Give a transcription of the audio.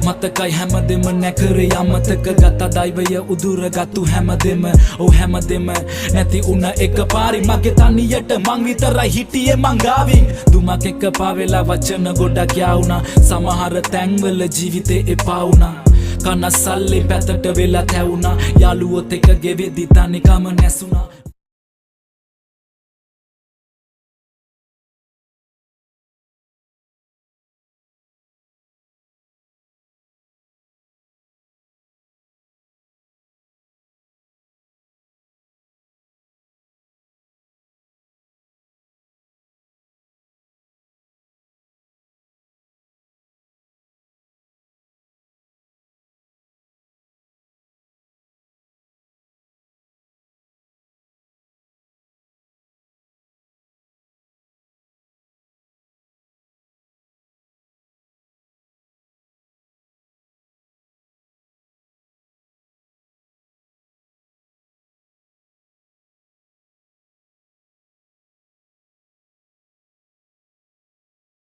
මතකයි හැමදෙම නැකරේ අමතක ගත දෛවය උදුරගත්තු හැමදෙම හැමදෙම නැති උන එක පාරි මගේ තනියට මං විතරයි හිටියේ මං ගාවින් දුමක් එක පාවෙලා වචන ගොඩක් යාවුණා සමහර තැන්වල ජීවිතේ එපා වුණා කන සල්ලේ පැතට වෙලා තැවුණා යාළුවොත් එක ගෙවෙදි තනිකම නැසුණා